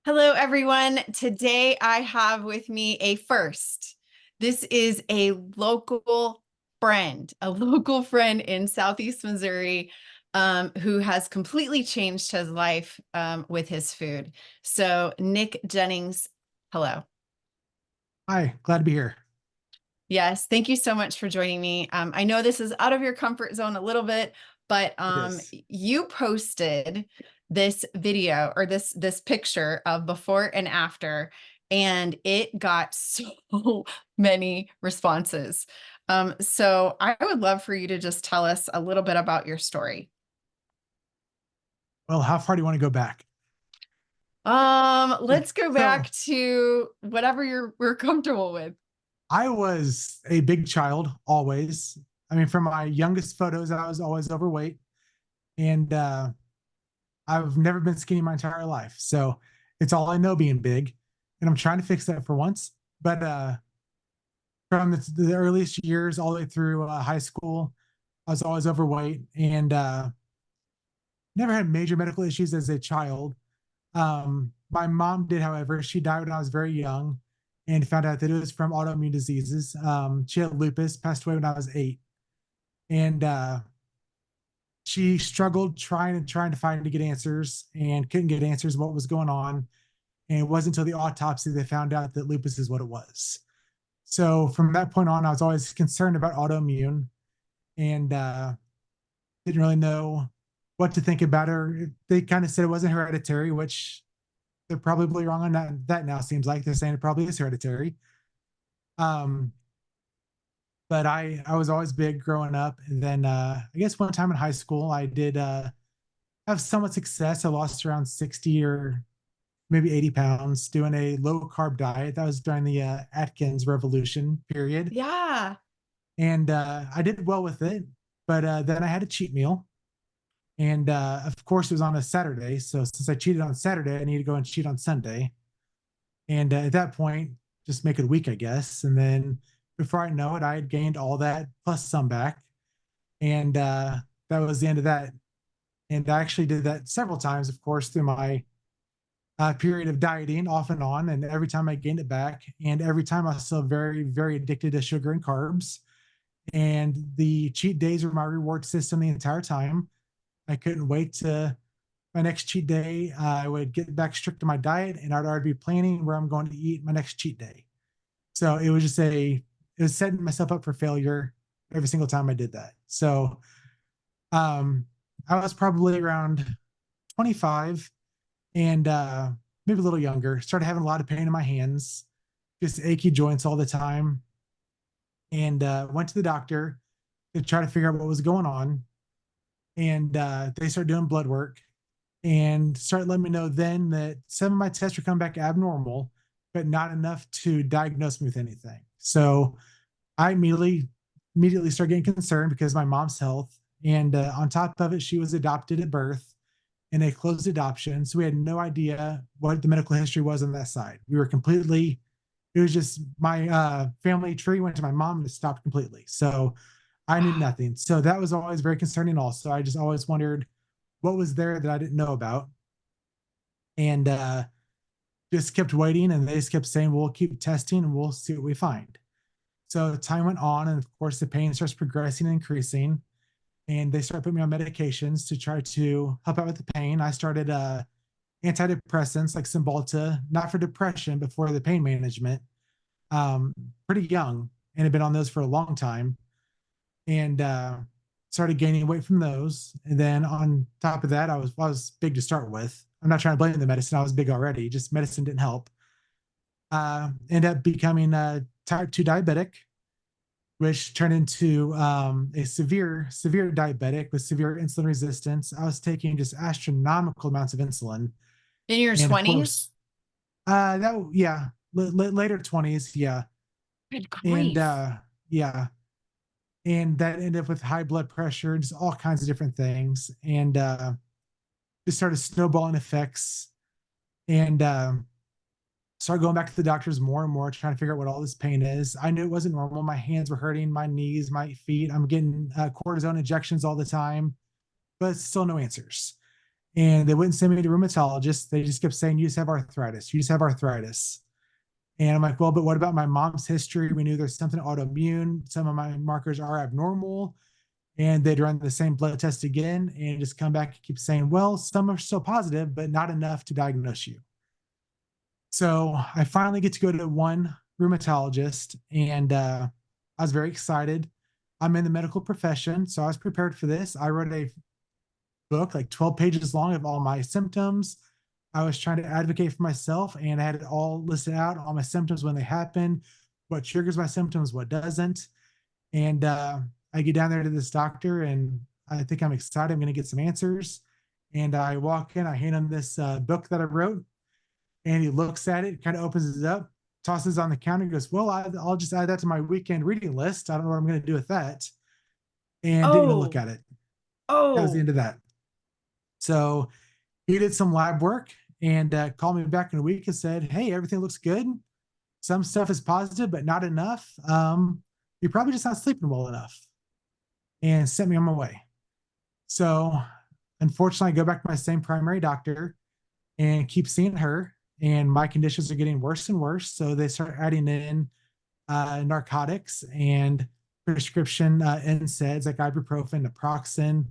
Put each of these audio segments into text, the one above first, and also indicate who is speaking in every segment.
Speaker 1: Hello, everyone. Today I have with me a first. This is a local friend in Southeast Missouri, who has completely changed his life with his food. So, Nick Jennings, hello.
Speaker 2: Hi, glad to be here.
Speaker 1: Yes, thank you so much for joining me. I know this is out of your comfort zone a little bit, but
Speaker 2: It is.
Speaker 1: you posted this video or this picture of before and after, and it got so many responses. So I would love for you to just tell us a little bit about your story.
Speaker 2: Well, how far do you want to go back?
Speaker 1: Let's go
Speaker 2: So
Speaker 1: back to whatever we're comfortable with.
Speaker 2: I was a big child always. I mean, from my youngest photos, I was always overweight, and I've never been skinny my entire life. So it's all I know being big, and I'm trying to fix that for once. But from the earliest years all the way through high school, I was always overweight and never had major medical issues as a child. My mom did, however. She died when I was very young and found out that it was from autoimmune diseases. She had lupus, passed away when I was 8. And she struggled trying to find to get answers and couldn't get answers what was going on. And it wasn't until the autopsy they found out that lupus is what it was. So from that point on, I was always concerned about autoimmune and didn't really know what to think about her. They kind of said it wasn't hereditary, which they're probably wrong on that now seems like they're saying it probably is hereditary. Um, but I was always big growing up. And then I guess one time in high school I did have somewhat success. I lost around 60 or maybe 80 pounds doing a low carb diet. That was during the Atkins revolution period.
Speaker 1: Yeah.
Speaker 2: And I did well with it. But then I had a cheat meal. And of course, it was on a Saturday. So since I cheated on Saturday, I need to go and cheat on Sunday. And at that point, just make it a week, I guess. And then before I know it, I had gained all that plus some back. And that was the end of that. And I actually did that several times, of course, through my period of dieting off and on. And every time I gained it back, and every time I was still very, very addicted to sugar and carbs. And the cheat days were my reward system the entire time. I couldn't wait to my next cheat day. I would get back strict to my diet and I'd already be planning where I'm going to eat my next cheat day. So it was just it was setting myself up for failure every single time I did that. So um, I was probably around 25 and maybe a little younger, started having a lot of pain in my hands, just achy joints all the time. And went to the doctor to try to figure out what was going on. And they started doing blood work and started letting me know then that some of my tests were coming back abnormal, but not enough to diagnose me with anything. So I immediately started getting concerned because of my mom's health. And on top of it, she was adopted at birth in a closed adoption. So we had no idea what the medical history was on that side. We were completely, it was just my family tree went to my mom and it stopped completely. So I knew nothing. So that was always very concerning also. I just always wondered what was there that I didn't know about. And just kept waiting and they just kept saying, we'll keep testing and we'll see what we find. So time went on and of course the pain starts progressing and increasing. And they started putting me on medications to try to help out with the pain. I started antidepressants like Cymbalta, not for depression, but for the pain management, um, pretty young and had been on those for a long time. And started gaining weight from those. And then on top of that, I was big to start with. I'm not trying to blame the medicine. I was big already. Just medicine didn't help. Ended up becoming a type 2 diabetic, which turned into a severe diabetic with severe insulin resistance. I was taking just astronomical amounts of insulin.
Speaker 1: In your
Speaker 2: And of
Speaker 1: 20s?
Speaker 2: course, yeah, later 20s. Yeah.
Speaker 1: Good
Speaker 2: And
Speaker 1: grief.
Speaker 2: yeah, and that ended up with high blood pressure, just all kinds of different things, and just started snowballing effects, and started going back to the doctors more and more, trying to figure out what all this pain is. I knew it wasn't normal. My hands were hurting, my knees, my feet. I'm getting cortisone injections all the time, but still no answers. and they wouldn't send me to rheumatologists. They just kept saying, you just have arthritis. You just have arthritis. And I'm like, well, but what about my mom's history? We knew there's something autoimmune. Some of my markers are abnormal. And they'd run the same blood test again and just come back and keep saying, well, some are still positive, but not enough to diagnose you. So I finally get to go to one rheumatologist, and I was very excited. I'm in the medical profession, so I was prepared for this. I wrote a book, like 12 pages long, of all my symptoms. I was trying to advocate for myself, and I had it all listed out, all my symptoms when they happen, what triggers my symptoms, what doesn't. And I get down there to this doctor, and I think I'm excited. I'm going to get some answers. And I walk in, I hand him this book that I wrote, and he looks at it, kind of opens it up, tosses it on the counter, and goes, well, I'll just add that to my weekend reading list. I don't know what I'm going to do with that. And didn't even look
Speaker 1: Oh,
Speaker 2: at it. That was the
Speaker 1: oh,
Speaker 2: end of that. So he did some lab work and called me back in a week and said, hey, everything looks good. Some stuff is positive, but not enough. You're probably just not sleeping well enough, and sent me on my way. So unfortunately, I go back to my same primary doctor and keep seeing her, and my conditions are getting worse and worse. So they start adding in narcotics and prescription NSAIDs like ibuprofen, naproxen,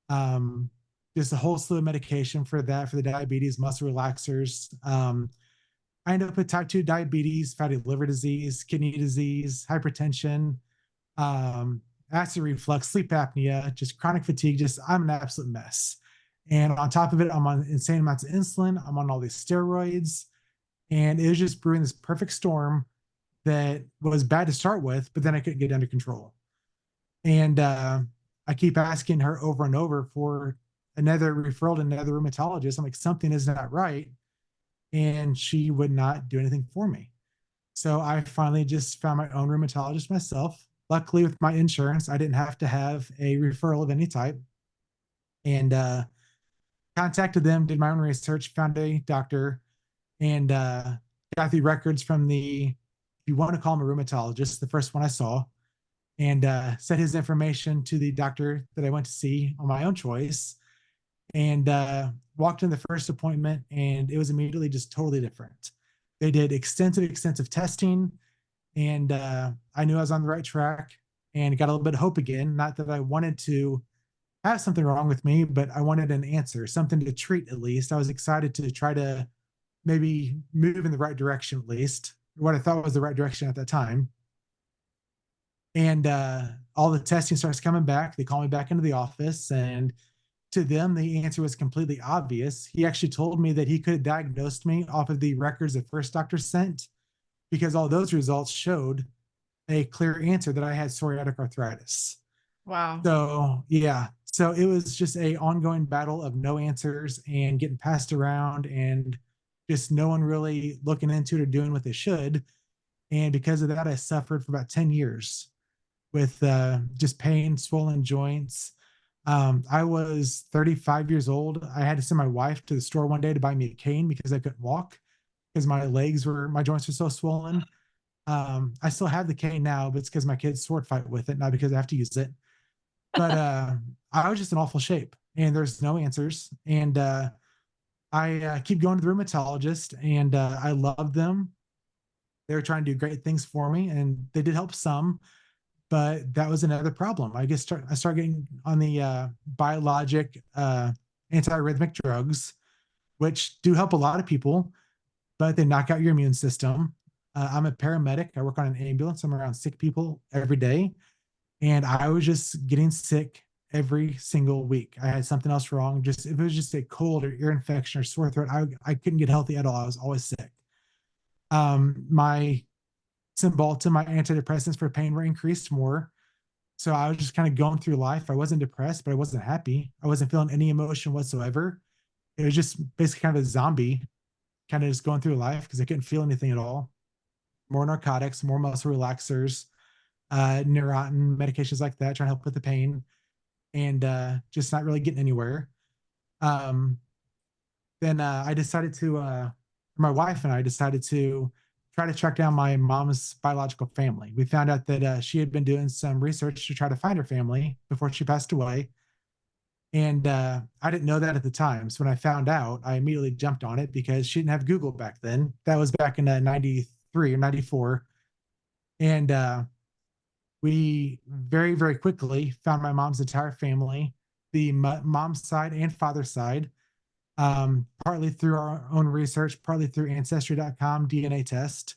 Speaker 2: um, just a whole slew of medication for that, for the diabetes, muscle relaxers. I ended up with type 2 diabetes, fatty liver disease, kidney disease, hypertension, um, acid reflux, sleep apnea, just chronic fatigue. Just, I'm an absolute mess. And on top of it, I'm on insane amounts of insulin. I'm on all these steroids. And it was just brewing this perfect storm that was bad to start with, but then I couldn't get under control. And I keep asking her over and over for another referral to another rheumatologist. I'm like, something is not right. And she would not do anything for me. So I finally just found my own rheumatologist myself. Luckily, with my insurance, I didn't have to have a referral of any type. And contacted them, did my own research, found a doctor, and got the records from the, if you want to call him a rheumatologist, the first one I saw, and sent his information to the doctor that I went to see on my own choice. And walked in the first appointment, and it was immediately just totally different. They did extensive testing, and I knew I was on the right track, and got a little bit of hope again. Not that I wanted to have something wrong with me, but I wanted an answer, something to treat at least. I was excited to try to maybe move in the right direction, at least what I thought was the right direction at that time. And all the testing starts coming back. They call me back into the office, and to them, the answer was completely obvious. He actually told me that he could have diagnosed me off of the records the first doctor sent, because all those results showed a clear answer that I had psoriatic arthritis.
Speaker 1: wow.
Speaker 2: So yeah, so it was just a ongoing battle of no answers and getting passed around, and just no one really looking into it or doing what they should. And because of that, I suffered for about 10 years with just pain, swollen joints. I was 35 years old. I had to send my wife to the store one day to buy me a cane because I couldn't walk, because my joints were so swollen. I still have the cane now, but it's because my kids sword fight with it, not because I have to use it. But I was just in awful shape, and there's no answers. And I keep going to the rheumatologist, and I love them. They were trying to do great things for me, and they did help some, but that was another problem. I started getting on the biologic antiarrhythmic drugs, which do help a lot of people, but they knock out your immune system. I'm a paramedic. I work on an ambulance. I'm around sick people every day, and I was just getting sick every single week. I had something else wrong. Just if it was just a cold or ear infection or sore throat, I couldn't get healthy at all. I was always sick. My Cymbalta, my antidepressants for pain were increased more. So I was just kind of going through life. I wasn't depressed, but I wasn't happy. I wasn't feeling any emotion whatsoever. It was just basically kind of a zombie, kind of just going through life because I couldn't feel anything at all. More narcotics, more muscle relaxers, Neurontin, medications like that, trying to help with the pain, and just not really getting anywhere. Um, then I decided to, my wife and I decided to try to track down my mom's biological family. We found out that she had been doing some research to try to find her family before she passed away. And I didn't know that at the time. So when I found out, I immediately jumped on it because she didn't have Google back then. That was back in 93 or 94. And we very, very quickly found my mom's entire family, the mom's side and father's side, partly through our own research, partly through ancestry.com DNA test.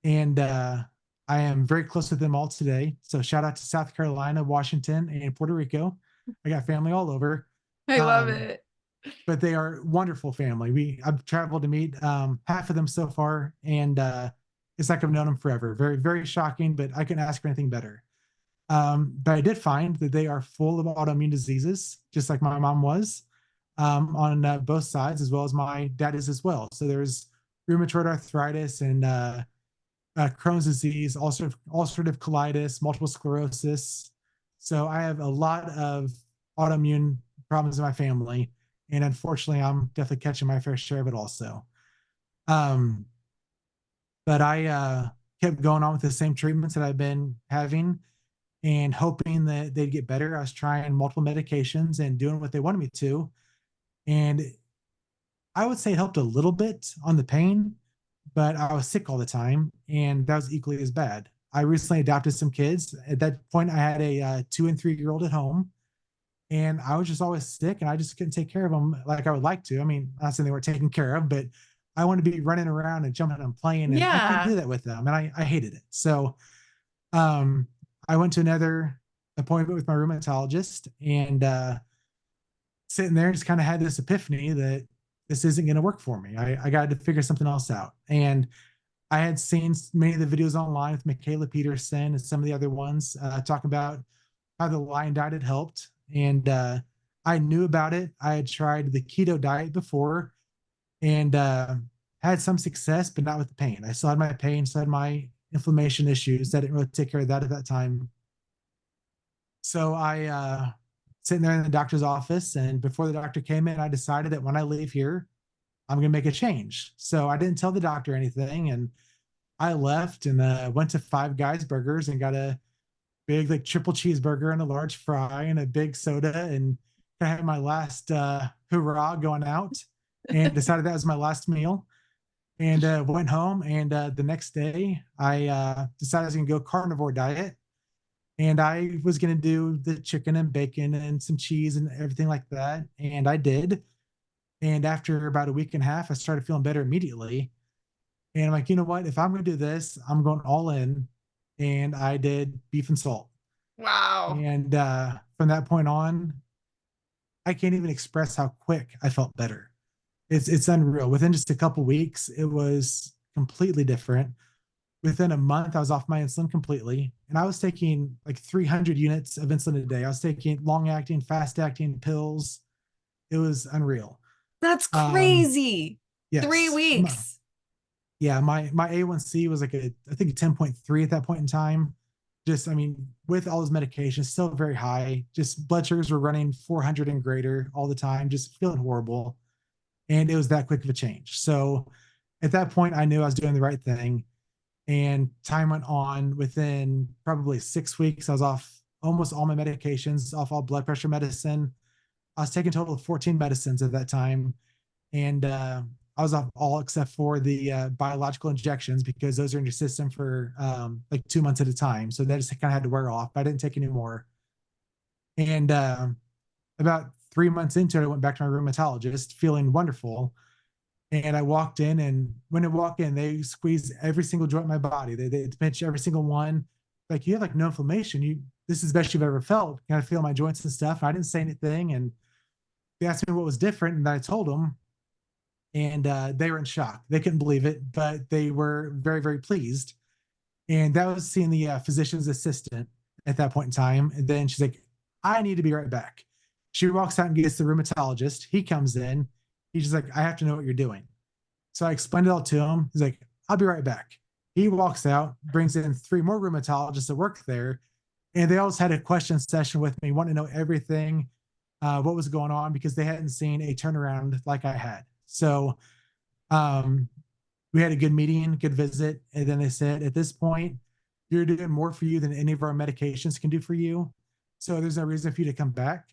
Speaker 2: And I am very close with them all today. So shout out to South Carolina, Washington, and Puerto Rico. I got family all over.
Speaker 1: I love
Speaker 2: Um,
Speaker 1: it.
Speaker 2: but they are wonderful family. I've traveled to meet half of them so far, and it's like I've known them forever. Very, very shocking, but I couldn't ask for anything better. But I did find that they are full of autoimmune diseases, just like my mom was, on both sides, as well as my dad is as well. So there's rheumatoid arthritis and Crohn's disease, ulcerative colitis, multiple sclerosis. So I have a lot of autoimmune problems in my family, and unfortunately, I'm definitely catching my fair share of it also. Um, but I kept going on with the same treatments that I've been having and hoping that they'd get better. I was trying multiple medications and doing what they wanted me to. And I would say it helped a little bit on the pain, but I was sick all the time, and that was equally as bad. I recently adopted some kids. At that point, I had a 2 and 3 year old at home, and I was just always sick, and I just couldn't take care of them like I would like to. I mean, not saying they weren't taken care of, but I wanted to be running around and jumping and playing, and I couldn't
Speaker 1: Yeah.
Speaker 2: do that with them, and I hated it. So um, I went to another appointment with my rheumatologist, and sitting there just kind of had this epiphany that this isn't going to work for me. I got to figure something else out. And I had seen many of the videos online with Michaela Peterson and some of the other ones talk about how the lion diet had helped. And I knew about it. I had tried the keto diet before and had some success, but not with the pain. I still had my pain, still had my inflammation issues. I didn't really take care of that at that time. So I sitting there in the doctor's office, and before the doctor came in, I decided that when I leave here, I'm going to make a change. So I didn't tell the doctor anything, and I left and went to Five Guys Burgers and got a big like triple cheeseburger and a large fry and a big soda, and I had my last hurrah going out, and decided that was my last meal. And went home, and the next day I decided I was going to go carnivore diet, and I was going to do the chicken and bacon and some cheese and everything like that. And I did. And after about a week and a half, I started feeling better immediately. And I'm like, you know what? If I'm going to do this, I'm going all in. And I did beef and salt.
Speaker 1: Wow.
Speaker 2: And from that point on, I can't even express how quick I felt better. It's unreal. Within just a couple weeks, it was completely different. Within a month, I was off my insulin completely. And I was taking like 300 units of insulin a day. I was taking long acting, fast acting pills. It was unreal.
Speaker 1: That's
Speaker 2: Um,
Speaker 1: crazy. Three
Speaker 2: yes.
Speaker 1: weeks.
Speaker 2: Yeah, my A1C was like I think a 10.3 at that point in time. Just, I mean, with all those medications, still very high. Just blood sugars were running 400 and greater all the time, just feeling horrible. And it was that quick of a change. So at that point, I knew I was doing the right thing. And time went on. Within probably 6 weeks, I was off almost all my medications, off all blood pressure medicine. I was taking a total of 14 medicines at that time. And I was off all except for the biological injections, because those are in your system for like 2 months at a time. So that just kind of had to wear off. But I didn't take any more. And about 3 months into it, I went back to my rheumatologist feeling wonderful. And I walked in, and when I walk in, they squeeze every single joint in my body. They pinch every single one. Like, you have like no inflammation. This is the best you've ever felt. Kind of feel my joints and stuff. I didn't say anything, and they asked me what was different, and I told them, and they were in shock. They couldn't believe it, but they were very, very pleased. And that was seeing the physician's assistant at that point in time. And then she's like, "I need to be right back." She walks out and gets the rheumatologist. He comes in. He's just like, "I have to know what you're doing." So I explained it all to him. He's like, "I'll be right back." He walks out, brings in 3 more rheumatologists that work there. And they always had a question session with me, wanting to know everything, what was going on, because they hadn't seen a turnaround like I had. So um, we had a good meeting, good visit. And then they said, "At this point, you're doing more for you than any of our medications can do for you. So there's no reason for you to come back."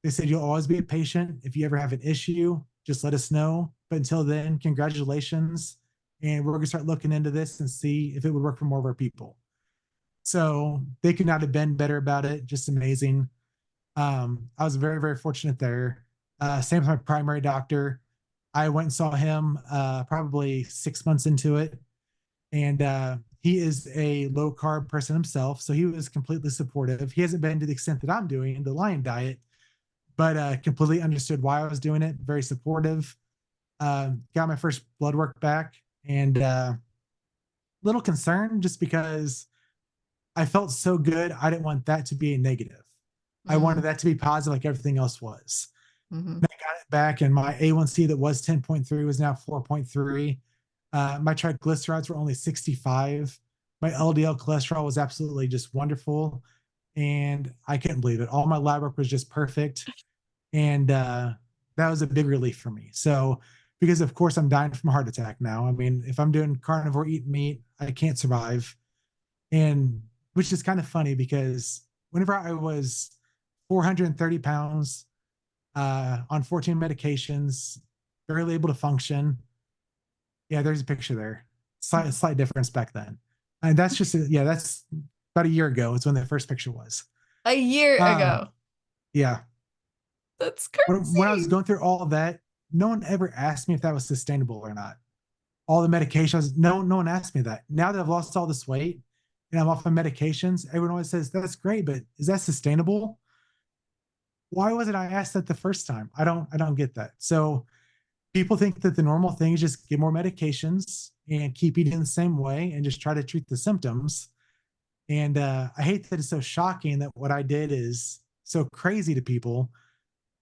Speaker 2: They said, you'll always be a patient. If you ever have an issue, just let us know. But until then, congratulations. And we're going to start looking into this and see if it would work for more of our people. So they could not have been better about it. Just amazing. I was very, very fortunate there. Same with my primary doctor. I went and saw him probably 6 months into it. And he is a low carb person himself. So he was completely supportive. He hasn't been to the extent that I'm doing the Lion diet, but completely understood why I was doing it. Very supportive. Got my first blood work back, and little concerned just because I felt so good. I didn't want that to be a negative. I wanted that to be positive, like everything else was.
Speaker 1: Mm-hmm.
Speaker 2: And I got it back, and my A1C that was 10.3 was now 4.3. My triglycerides were only 65. My LDL cholesterol was absolutely just wonderful, and I couldn't believe it. All my lab work was just perfect, and that was a big relief for me. So, because of course I'm dying from a heart attack now. I mean, if I'm doing carnivore, eating meat, I can't survive. And which is kind of funny because whenever I was 430 pounds, on 14 medications, barely able to function. Yeah, there's a picture there. Slight difference back then. And that's just, yeah, that's about a year ago. It's when the first picture was.
Speaker 1: A year ago.
Speaker 2: Yeah.
Speaker 1: That's
Speaker 2: When I was
Speaker 1: crazy.
Speaker 2: going through all of that, no one ever asked me if that was sustainable or not. All the medications, no one asked me that. Now that I've lost all this weight and I'm off my medications, everyone always says, that's great, but is that sustainable? Why wasn't I asked that the first time? I don't get that. So people think that the normal thing is just get more medications and keep eating the same way and just try to treat the symptoms. And I hate that it's so shocking that what I did is so crazy to people,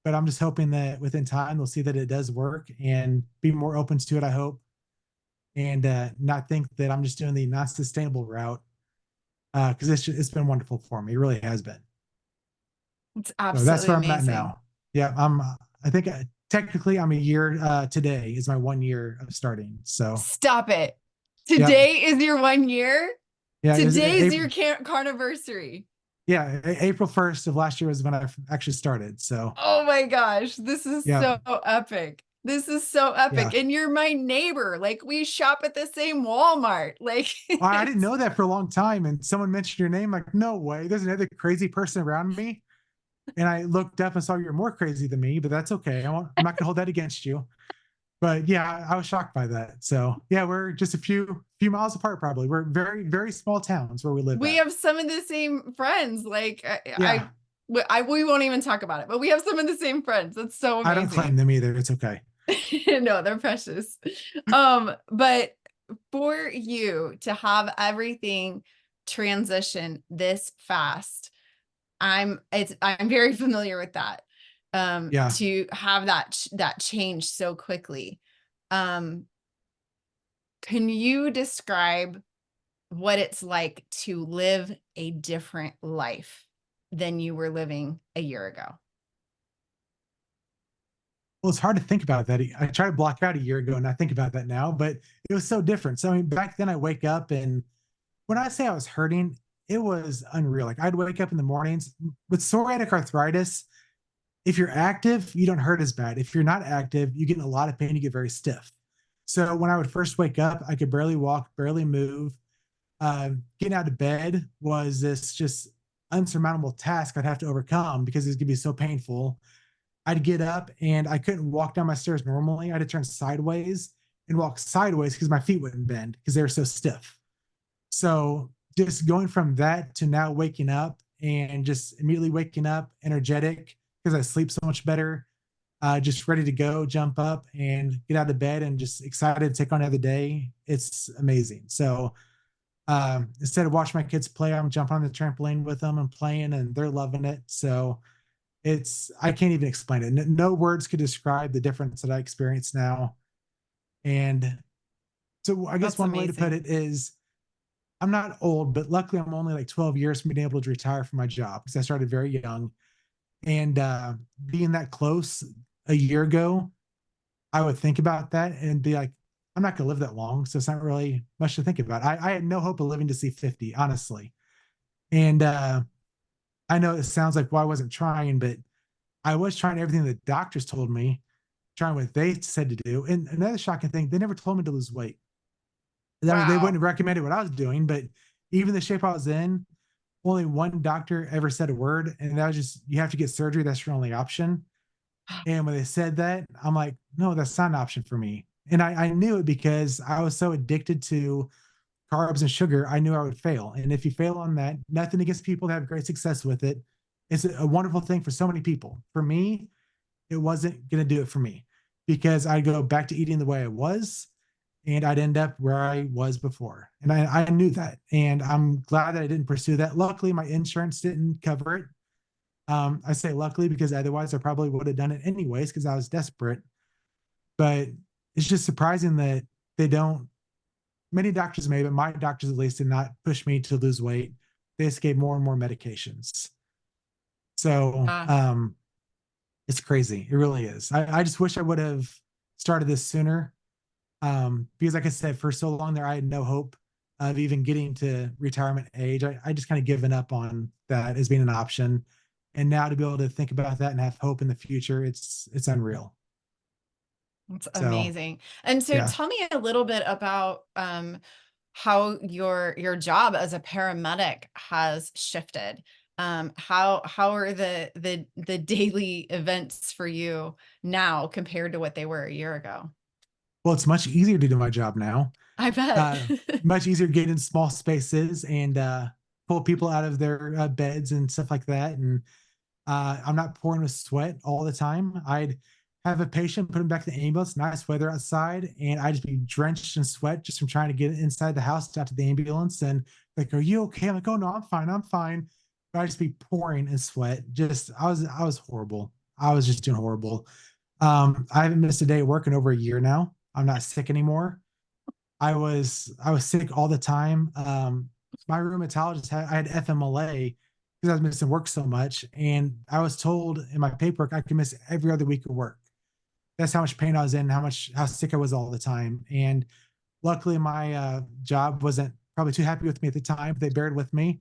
Speaker 2: but I'm just hoping that within time they'll see that it does work and be more open to it, I hope, and not think that I'm just doing the non-sustainable route, because it's been wonderful for me. It really has been.
Speaker 1: It's
Speaker 2: So that's
Speaker 1: absolutely
Speaker 2: where I'm at
Speaker 1: amazing.
Speaker 2: now. Yeah, I think technically I'm a year. Today is my 1 year of starting. So
Speaker 1: Stop it.
Speaker 2: yeah,
Speaker 1: Today is your 1 year.
Speaker 2: yeah, is
Speaker 1: Today's
Speaker 2: April.
Speaker 1: your carniversary.
Speaker 2: Yeah, April 1st of last year was when I actually started. So
Speaker 1: Oh my gosh, this is
Speaker 2: yeah,
Speaker 1: so epic. This is so epic.
Speaker 2: yeah.
Speaker 1: And you're my neighbor. Like we shop at the same Walmart. Like
Speaker 2: I didn't
Speaker 1: it's
Speaker 2: know that for a long time, and someone mentioned your name. Like, no way, there's another crazy person around me. And I looked up and saw you're more crazy than me, but that's okay. I'm not gonna hold that against you. But yeah, I was shocked by that. So yeah, we're just a few miles apart. Probably we're very very small towns where we live
Speaker 1: we
Speaker 2: at.
Speaker 1: have some of the same friends. Like
Speaker 2: Yeah,
Speaker 1: we won't even talk about it, but we have some of the same friends. That's so
Speaker 2: I don't claim
Speaker 1: amazing.
Speaker 2: them either. It's okay.
Speaker 1: No, they're precious. But for you to have everything transition this fast, I'm very familiar with that.
Speaker 2: Yeah.
Speaker 1: To have that change so quickly. Um, can you describe what it's like to live a different life than you were living a year ago?
Speaker 2: Well, it's hard to think about that. I tried to block out a year ago and I think about that now, but it was so different. So I mean, back then I wake up and when I say I was hurting, it was unreal. Like I'd wake up in the mornings with psoriatic arthritis. If you're active, you don't hurt as bad. If you're not active, you get in a lot of pain, you get very stiff. So when I would first wake up, I could barely walk, barely move. Getting out of bed was this just unsurmountable task I'd have to overcome because it was gonna be so painful. I'd get up and I couldn't walk down my stairs normally. I had to turn sideways and walk sideways because my feet wouldn't bend because they were so stiff. So just going from that to now waking up and just immediately waking up energetic because I sleep so much better, just ready to go, jump up and get out of bed and just excited to take on another day. It's amazing. So instead of watching my kids play, I'm jumping on the trampoline with them and playing, and they're loving it. So I can't even explain it. No words could describe the difference that I experience now. And so I guess
Speaker 1: That's
Speaker 2: one way to put
Speaker 1: amazing.
Speaker 2: it is I'm not old, but luckily I'm only like 12 years from being able to retire from my job because I started very young. And being that close a year ago, I would think about that and be like, I'm not going to live that long. So it's not really much to think about. I had no hope of living to see 50, honestly. And I know it sounds like, well, I wasn't trying, but I was trying everything the doctors told me, trying what they said to do. And another shocking thing, they never told me to lose weight. I mean, they wouldn't
Speaker 1: Wow.
Speaker 2: have recommended what I was doing, but even the shape I was in, only one doctor ever said a word, and that was just, you have to get surgery. That's your only option. And when they said that, I'm like, no, that's not an option for me. And I knew it because I was so addicted to carbs and sugar. I knew I would fail. And if you fail on that, nothing against people that have great success with it. It's a wonderful thing for so many people. For me, it wasn't going to do it for me because I'd go back to eating the way I was and I'd end up where I was before. And I knew that. And I'm glad that I didn't pursue that. Luckily, my insurance didn't cover it. I say luckily because otherwise I probably would have done it anyways because I was desperate. But it's just surprising that they don't, many doctors may, but my doctors at least did not push me to lose weight. They just gave more and more medications. So
Speaker 1: Uh,
Speaker 2: it's crazy. It really is. I just wish I would have started this sooner. Because like I said, for so long there, I had no hope of even getting to retirement age. I just kind of given up on that as being an option. And now to be able to think about that and have hope in the future, it's unreal.
Speaker 1: it's
Speaker 2: So
Speaker 1: amazing. And so
Speaker 2: yeah.
Speaker 1: tell me a little bit about how your job as a paramedic has shifted. How are the daily events for you now compared to what they were a year ago?
Speaker 2: Well, it's much easier to do my job now.
Speaker 1: I bet.
Speaker 2: Uh, Much easier to get in small spaces and pull people out of their beds and stuff like that. And I'm not pouring with sweat all the time. I'd have a patient, put him back in the ambulance, nice weather outside, and I'd just be drenched in sweat just from trying to get inside the house, out to the ambulance. And like, are you okay? I'm like, oh no, I'm fine, I'm fine. But I'd just be pouring in sweat. Just I was horrible. I was just doing horrible. I haven't missed a day of work in over a year now. I'm not sick anymore. I was sick all the time. My rheumatologist I had FMLA because I was missing work so much, and I was told in my paperwork I could miss every other week of work. That's how much pain I was in, how sick I was all the time. And luckily, my job wasn't probably too happy with me at the time, but they bared with me.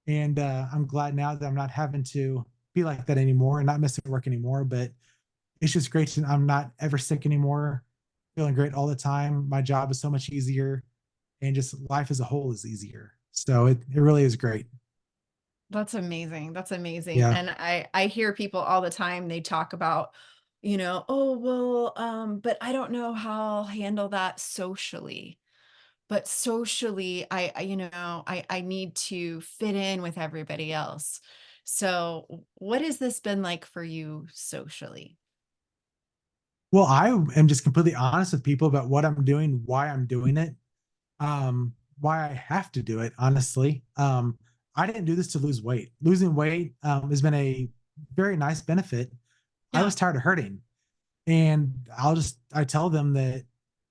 Speaker 2: And I'm glad now that I'm not having to be like that anymore and not missing work anymore. But it's just great to I'm not ever sick anymore, feeling great all the time. My job is so much easier and just life as a whole is easier. So it really is great.
Speaker 1: That's amazing. That's amazing.
Speaker 2: Yeah.
Speaker 1: And I hear people all the time, they talk about, oh, well, but I don't know how I'll handle that socially. But socially, I need to fit in with everybody else. So what has this been like for you socially?
Speaker 2: Well, I am just completely honest with people about what I'm doing, why I'm doing it, why I have to do it, honestly. I didn't do this to lose weight. Losing weight has been a very nice benefit. I
Speaker 1: Yeah.
Speaker 2: was tired of hurting. And I tell them that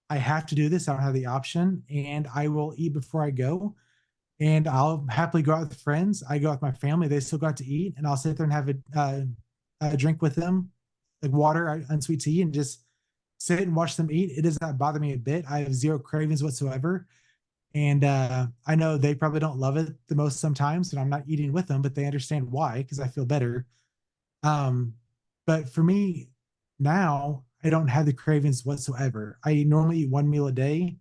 Speaker 2: I have to do this. I don't have the option, and I will eat before I go. And I'll happily go out with friends. I go out with my family. They still go out to eat, and I'll sit there and have a drink with them, like water, unsweet tea, and just sit and watch them eat. It does not bother me a bit. I have zero cravings whatsoever. And I know they probably don't love it the most sometimes, and I'm not eating with them, but they understand why because I feel better. Um, but for me now, I don't have the cravings whatsoever. I normally eat one meal a day.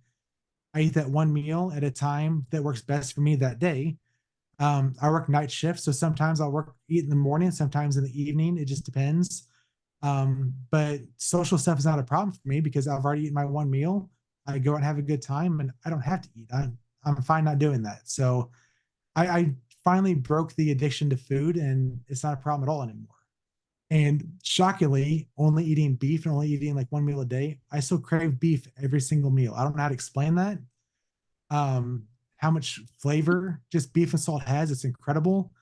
Speaker 2: I eat that one meal at a time that works best for me that day. I work night shifts, so sometimes I'll eat in the morning, sometimes in the evening. It just depends. But social stuff is not a problem for me because I've already eaten my one meal. I go and have a good time, and I don't have to eat. I'm fine not doing that. So I finally broke the addiction to food, and it's not a problem at all anymore. And shockingly, only eating beef and only eating like one meal a day, I still crave beef every single meal. I don't know how to explain that. Um, how much flavor just beef and salt has, it's incredible.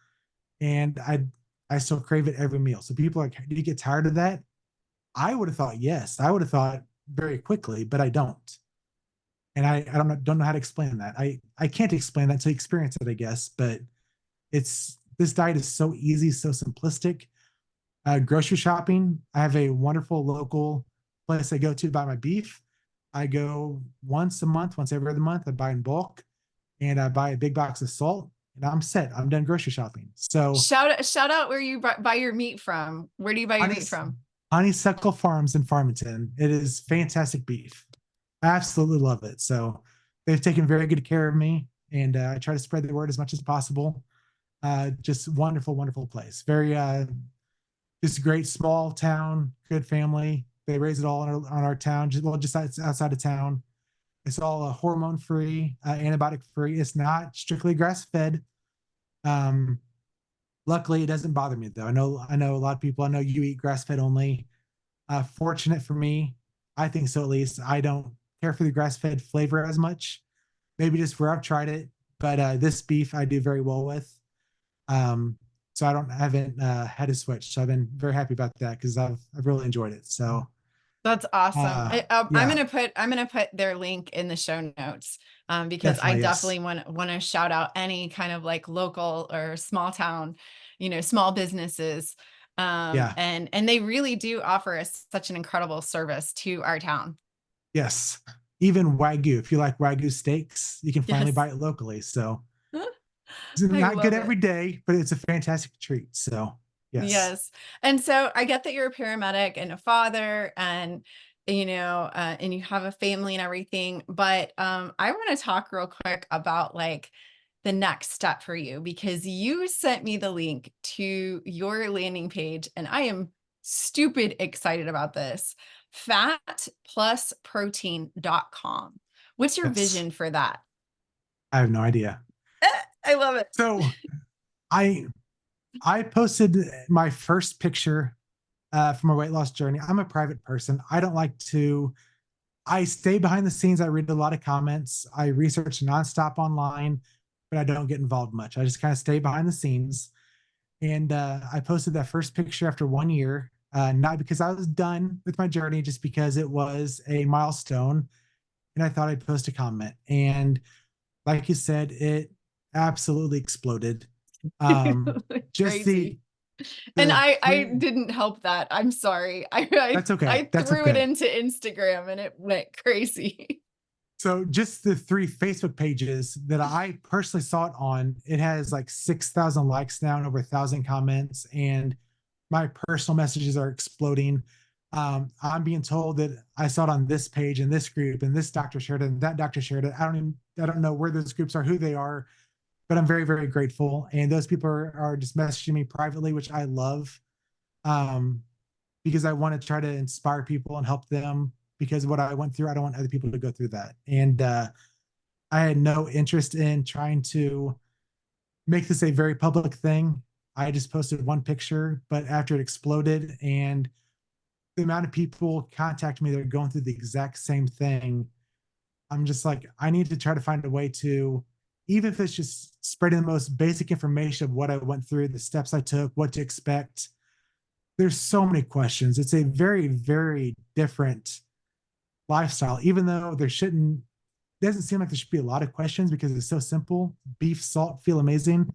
Speaker 2: And I still crave it every meal. So people are like, do you get tired of that? I would have thought yes. I would have thought very quickly, but I don't. And I don't know how to explain that. I can't explain that to experience it, I guess. But it's this diet is so easy, so simplistic. Grocery shopping, I have a wonderful local place I go to buy my beef. I go once a month, once every other month. I buy in bulk, and I buy a big box of salt, and I'm set. I'm done grocery shopping. So
Speaker 1: Shout out where you buy your meat from. Where do you buy your
Speaker 2: honey,
Speaker 1: meat from?
Speaker 2: Honeysuckle Farms in Farmington. It is fantastic beef. I absolutely love it. So they've taken very good care of me, and I try to spread the word as much as possible. Just wonderful, wonderful place. Very, just a great small town, good family. They raise it all on our town, just outside of town. It's all hormone free, antibiotic free. It's not strictly grass fed. Um, Luckily, it doesn't bother me though. I know a lot of people. I know you eat grass fed only. Fortunate for me, I think so at least. I don't care for the grass fed flavor as much. Maybe just where I've tried it, but this beef I do very well with. Um, so haven't had to switch. So I've been very happy about that because I've really enjoyed it. So
Speaker 1: That's awesome.
Speaker 2: yeah,
Speaker 1: I'm gonna put their link in the show notes, because I
Speaker 2: definitely
Speaker 1: definitely
Speaker 2: yes,
Speaker 1: want to shout out any kind of like local or small town, small businesses,
Speaker 2: yeah,
Speaker 1: and they really do offer us such an incredible service to our town.
Speaker 2: yes. Even Wagyu, if you like Wagyu steaks, you can finally
Speaker 1: Yes,
Speaker 2: buy it locally. So it's
Speaker 1: I
Speaker 2: not good
Speaker 1: love
Speaker 2: every
Speaker 1: it.
Speaker 2: day, but it's a fantastic treat. So yes,
Speaker 1: Yes. And so I get that you're a paramedic and a father and and you have a family and everything, but I want to talk real quick about like the next step for you because you sent me the link to your landing page and I am stupid excited about this. Fatplusprotein.com. What's your
Speaker 2: yes.
Speaker 1: vision for that?
Speaker 2: I have no idea.
Speaker 1: I love it.
Speaker 2: So I I posted my first picture from my weight loss journey. I'm a private person. I don't like to. I stay behind the scenes. I read a lot of comments. I research nonstop online, but I don't get involved much. I just kind of stay behind the scenes. And I posted that first picture after 1 year, not because I was done with my journey, just because it was a milestone. And I thought I'd post a comment. And like you said, it absolutely exploded. Just
Speaker 1: Crazy. And
Speaker 2: the
Speaker 1: I
Speaker 2: three.
Speaker 1: didn't help that. I'm sorry.
Speaker 2: That's okay.
Speaker 1: I
Speaker 2: That's
Speaker 1: threw it
Speaker 2: okay.
Speaker 1: into Instagram and it went crazy.
Speaker 2: So just the three Facebook pages that I personally saw it on, it has like 6,000 likes now and over 1,000 comments, and my personal messages are exploding. I'm being told that I saw it on this page and this group, and this doctor shared it, and that doctor shared it. I don't know where those groups are, who they are, but I'm very, very grateful. And those people are just messaging me privately, which I love. Um, because I want to try to inspire people and help them because what I went through, I don't want other people to go through that. And I had no interest in trying to make this a very public thing. I just posted one picture, but after it exploded and the amount of people contact me that are going through the exact same thing, I'm just like, I need to try to find a way to, even if it's just spreading the most basic information of what I went through, the steps I took, what to expect. There's so many questions. It's a very, very different lifestyle, even though there shouldn't, doesn't seem like there should be a lot of questions because it's so simple. Beef, salt, feel amazing.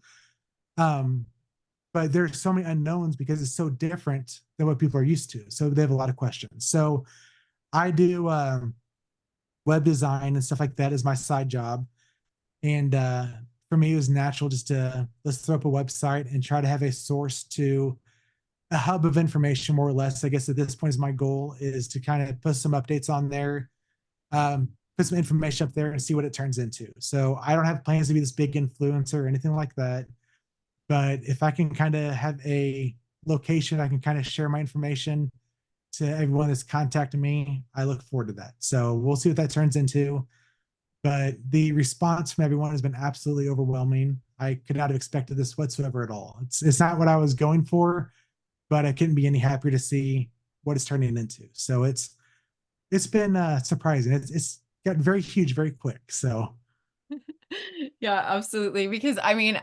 Speaker 2: Um, but there's so many unknowns because it's so different than what people are used to. So they have a lot of questions. So I do web design and stuff like that as my side job. And for me, it was natural just to let's throw up a website and try to have a source to a hub of information, more or less. I guess at this point is my goal is to kind of put some updates on there, put some information up there and see what it turns into. So I don't have plans to be this big influencer or anything like that. But if I can kind of have a location, I can kind of share my information to everyone that's contacted me. I look forward to that. So we'll see what that turns into. But the response from everyone has been absolutely overwhelming. I could not have expected this whatsoever at all. It's not what I was going for, but I couldn't be any happier to see what it's turning into. So it's been surprising. It's gotten very huge very quick. So
Speaker 1: Yeah, absolutely. Because I mean,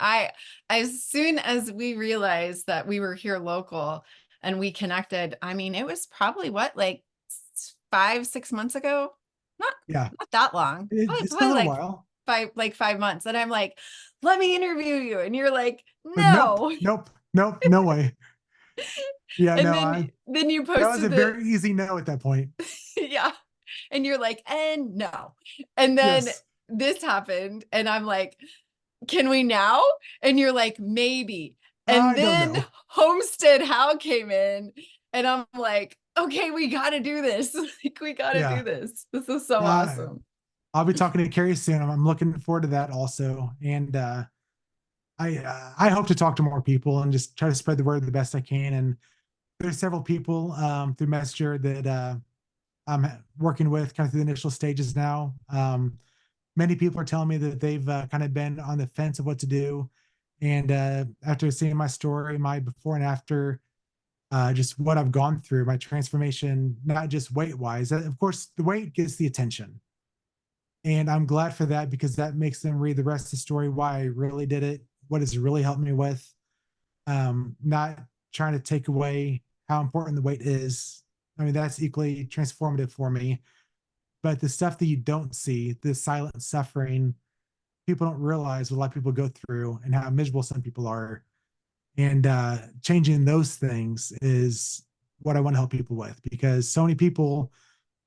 Speaker 1: as soon as we realized that we were here local and we connected, I mean, it was probably what, like 5, 6 months ago? Not,
Speaker 2: yeah,
Speaker 1: not that long.
Speaker 2: it's been
Speaker 1: Probably
Speaker 2: a little
Speaker 1: like
Speaker 2: while.
Speaker 1: 5 months. And I'm like, let me interview you. And you're like,
Speaker 2: But nope,
Speaker 1: no.
Speaker 2: nope, nope, no way. Yeah,
Speaker 1: And
Speaker 2: no,
Speaker 1: then you
Speaker 2: that was a
Speaker 1: posted the
Speaker 2: very easy no at that point.
Speaker 1: yeah. And you're like, and no. And then
Speaker 2: Yes.
Speaker 1: this happened. And I'm like, can we now? And you're like, maybe. And
Speaker 2: I don't
Speaker 1: then
Speaker 2: know.
Speaker 1: Homestead How came in, and I'm like, okay, we got to do this. Like, we got to do
Speaker 2: Yeah.
Speaker 1: this. This is so
Speaker 2: Uh,
Speaker 1: awesome.
Speaker 2: I'll be talking to Carrie soon. I'm looking forward to that also. And I hope to talk to more people and just try to spread the word the best I can. And there's several people through Messenger that I'm working with kind of through the initial stages now. Many people are telling me that they've kind of been on the fence of what to do. And after seeing my story, my before and after, just what I've gone through, my transformation, not just weight wise. Of course, the weight gets the attention. And I'm glad for that because that makes them read the rest of the story, why I really did it, what it's really helped me with. Not trying to take away how important the weight is. I mean, that's equally transformative for me. But the stuff that you don't see, the silent suffering, people don't realize what a lot of people go through and how miserable some people are. And changing those things is what I want to help people with because so many people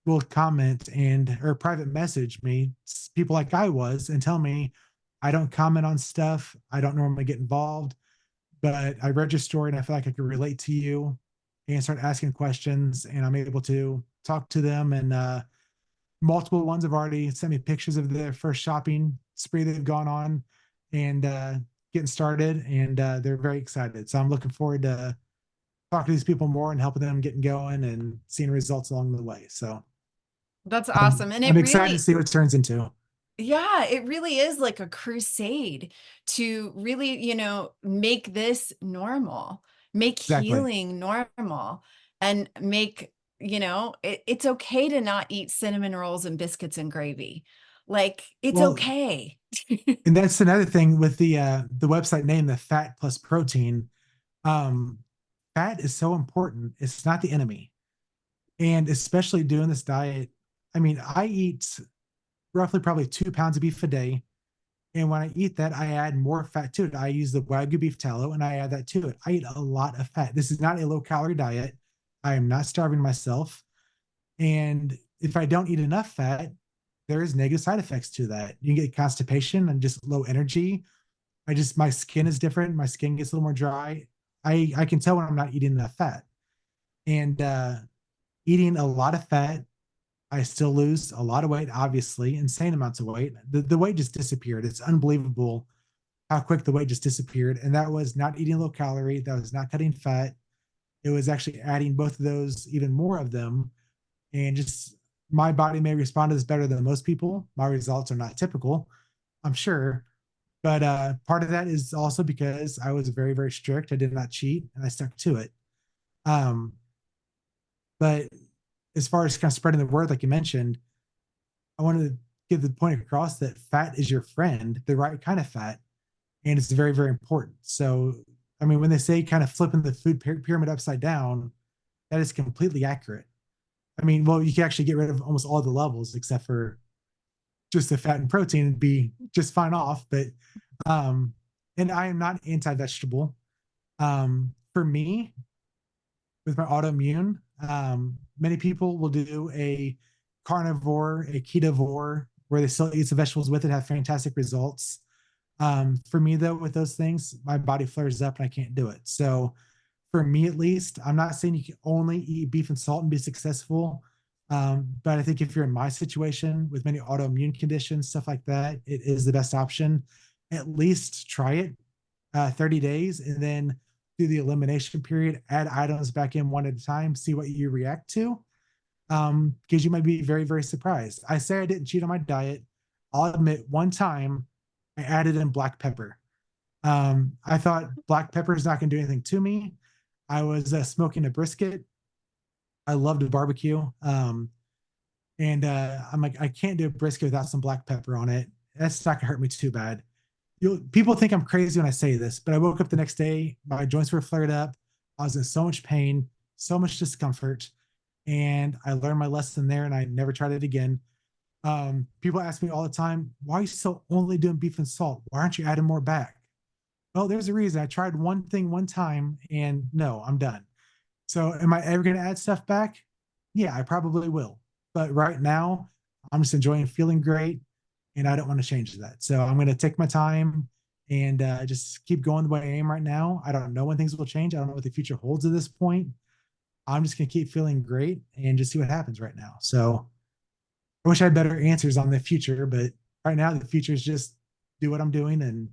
Speaker 2: will comment and or private message me, people like I was, and tell me I don't comment on stuff. I don't normally get involved, but I read your story and I feel like I could relate to you and start asking questions. And I'm able to talk to them. And multiple ones have already sent me pictures of their first shopping spree they've gone on and getting started. And they're very excited. So I'm looking forward to talking to these people more and helping them getting going and seeing results along the way. So
Speaker 1: That's awesome. And
Speaker 2: I'm
Speaker 1: it
Speaker 2: excited to
Speaker 1: really,
Speaker 2: see what it turns into.
Speaker 1: yeah, it really is like a crusade to really, make this normal, make
Speaker 2: Exactly.
Speaker 1: healing normal, and make, it's okay to not eat cinnamon rolls and biscuits and gravy. Like, it's
Speaker 2: Well,
Speaker 1: okay.
Speaker 2: and that's another thing with the website name, the fat plus protein. Um, Fat is so important. It's not the enemy. And especially doing this diet, I mean, I eat roughly probably 2 pounds of beef a day. And when I eat that, I add more fat to it. I use the Wagyu beef tallow and I add that to it. I eat a lot of fat. This is not a low calorie diet. I am not starving myself. And if I don't eat enough fat, there is negative side effects to that. You can get constipation and just low energy. My skin is different. My skin gets a little more dry. I can tell when I'm not eating enough fat. And eating a lot of fat, I still lose a lot of weight, obviously, insane amounts of weight. The weight just disappeared. It's unbelievable how quick the weight just disappeared. And that was not eating low calorie, that was not cutting fat. It was actually adding both of those, even more of them. And just my body may respond to this better than most people. My results are not typical, I'm sure. But part of that is also because I was very, very strict. I did not cheat and I stuck to it. Um, but as far as kind of spreading the word, like you mentioned, I wanted to give the point across that fat is your friend, the right kind of fat, and it's very, very important. So, I mean, when they say kind of flipping the food pyramid upside down, that is completely accurate. I mean, well, you can actually get rid of almost all the levels except for just the fat and protein and be just fine off. But, um, and I am not anti-vegetable. For me, with my autoimmune, many people will do a carnivore, a ketovore, where they still eat some vegetables with it, have fantastic results. For me, though, with those things, my body flares up and I can't do it. So, for me at least, I'm not saying you can only eat beef and salt and be successful. But I think if you're in my situation with many autoimmune conditions, stuff like that, it is the best option. At least try it 30 days and then do the elimination period, add items back in one at a time, see what you react to. Because you might be very, very surprised. I say I didn't cheat on my diet. I'll admit one time I added in black pepper. I thought black pepper is not going to do anything to me. I was smoking a brisket. I loved a barbecue. And I'm like, I can't do a brisket without some black pepper on it. That's not gonna hurt me too bad. People think I'm crazy when I say this, but I woke up the next day, my joints were flared up. I was in so much pain, so much discomfort, and I learned my lesson there, and I never tried it again. People ask me all the time, why are you still only doing beef and salt? Why aren't you adding more back? Well, there's a reason. I tried one thing one time, and no, I'm done. So, am I ever going to add stuff back? Yeah, I probably will. But right now, I'm just enjoying feeling great and I don't want to change that. So, I'm going to take my time and just keep going the way I am right now. I don't know when things will change. I don't know what the future holds at this point. I'm just going to keep feeling great and just see what happens right now. So I wish I had better answers on the future, but right now the future is just do what I'm doing and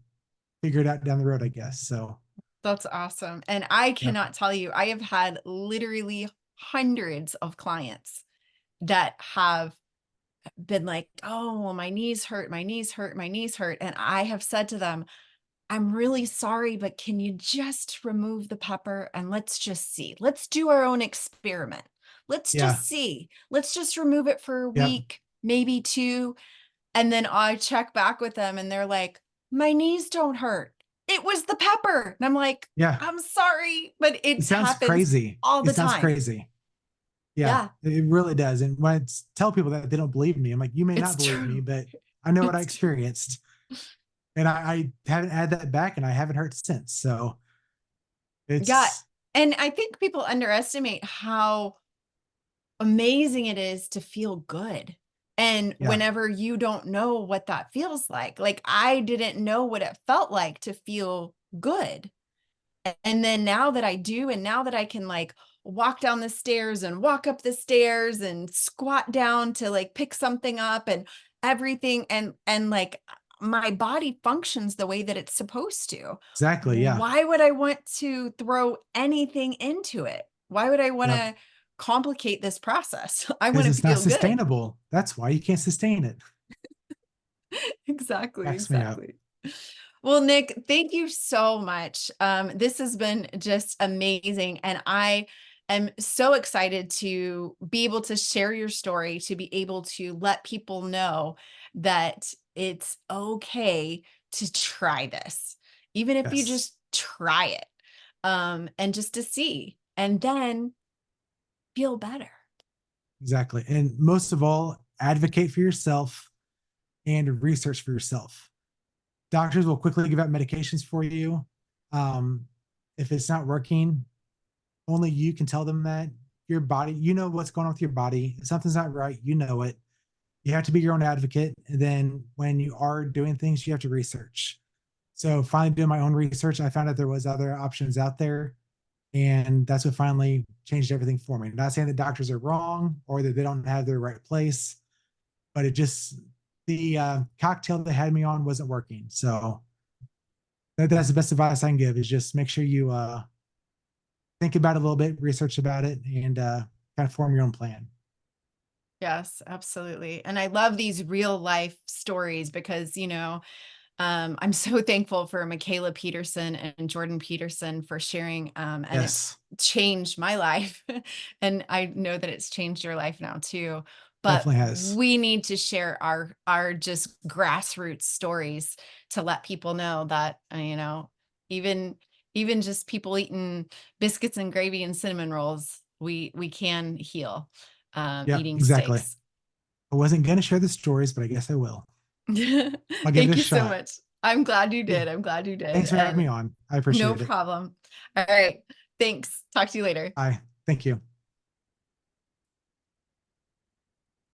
Speaker 2: figure it out down the road, I guess. So,
Speaker 1: That's awesome. And I
Speaker 2: yep.
Speaker 1: cannot tell you, I have had literally hundreds of clients that have been like, oh, well, my knees hurt, my knees hurt, my knees hurt. And I have said to them, I'm really sorry, but can you just remove the pepper and let's just see. Let's do our own experiment. Let's
Speaker 2: Yeah.
Speaker 1: just see. Let's just remove it for a
Speaker 2: Yep.
Speaker 1: week, maybe two. And then I check back with them and they're like, my knees don't hurt. It was the pepper. And I'm like,
Speaker 2: Yeah.
Speaker 1: I'm sorry, but
Speaker 2: It
Speaker 1: it
Speaker 2: sounds
Speaker 1: happens
Speaker 2: crazy.
Speaker 1: all
Speaker 2: It
Speaker 1: the
Speaker 2: sounds
Speaker 1: time.
Speaker 2: crazy. Yeah,
Speaker 1: Yeah,
Speaker 2: it really does. And when I tell people that, they don't believe me. I'm like, you may not
Speaker 1: it's
Speaker 2: believe me,
Speaker 1: true.
Speaker 2: but I know what I
Speaker 1: It's true.
Speaker 2: experienced. And I haven't had that back and I haven't hurt since. So
Speaker 1: Yeah.
Speaker 2: it's,
Speaker 1: And I think people underestimate how amazing it is to feel good. And
Speaker 2: yeah,
Speaker 1: whenever you don't know what that feels like I didn't know what it felt like to feel good. And then now that I do, and now that I can like walk down the stairs and walk up the stairs and squat down to like pick something up and everything, and like my body functions the way that it's supposed to.
Speaker 2: exactly. Yeah.
Speaker 1: Why would I want to throw anything into it? Why would I want
Speaker 2: Yep.
Speaker 1: to complicate this process? I want
Speaker 2: Because
Speaker 1: to
Speaker 2: it's not
Speaker 1: feel good.
Speaker 2: sustainable. That's why you can't sustain it.
Speaker 1: Exactly,
Speaker 2: Backs me up.
Speaker 1: exactly. Well, Nick, thank you so much. This has been just amazing. And I am so excited to be able to share your story, to be able to let people know that it's okay to try this, even if you
Speaker 2: Yes,
Speaker 1: just try it, and just to see, and then feel better.
Speaker 2: exactly. And most of all, advocate for yourself and research for yourself. Doctors will quickly give out medications for you. Um, if it's not working, only you can tell them that. Your body, you know what's going on with your body. If something's not right, you know it. You have to be your own advocate. And then when you are doing things, you have to research. So finally doing my own research, I found out there was other options out there. And that's what finally changed everything for me. Not saying that doctors are wrong or that they don't have their right place, but it just, the cocktail they had me on wasn't working. So that's the best advice I can give is just make sure you think about it a little bit, research about it, and kind of form your own plan.
Speaker 1: Yes, absolutely. And I love these real life stories because, I'm so thankful for Michaela Peterson and Jordan Peterson for sharing, and it's
Speaker 2: Yes,
Speaker 1: changed my life. And I know that it's changed your life now too. But
Speaker 2: definitely has.
Speaker 1: we need to share our just grassroots stories to let people know that, even even just people eating biscuits and gravy and cinnamon rolls, we can heal,
Speaker 2: Yep,
Speaker 1: eating
Speaker 2: exactly.
Speaker 1: steaks.
Speaker 2: I wasn't going to share the stories, but I guess I will. I'll give it
Speaker 1: Thank
Speaker 2: a
Speaker 1: you so
Speaker 2: shot.
Speaker 1: much. I'm glad you
Speaker 2: Hey,
Speaker 1: did. I'm glad you did.
Speaker 2: thanks for having me
Speaker 1: And
Speaker 2: on. I
Speaker 1: no
Speaker 2: appreciate it.
Speaker 1: problem. All right. Thanks. Talk to you later.
Speaker 2: Bye. Thank you.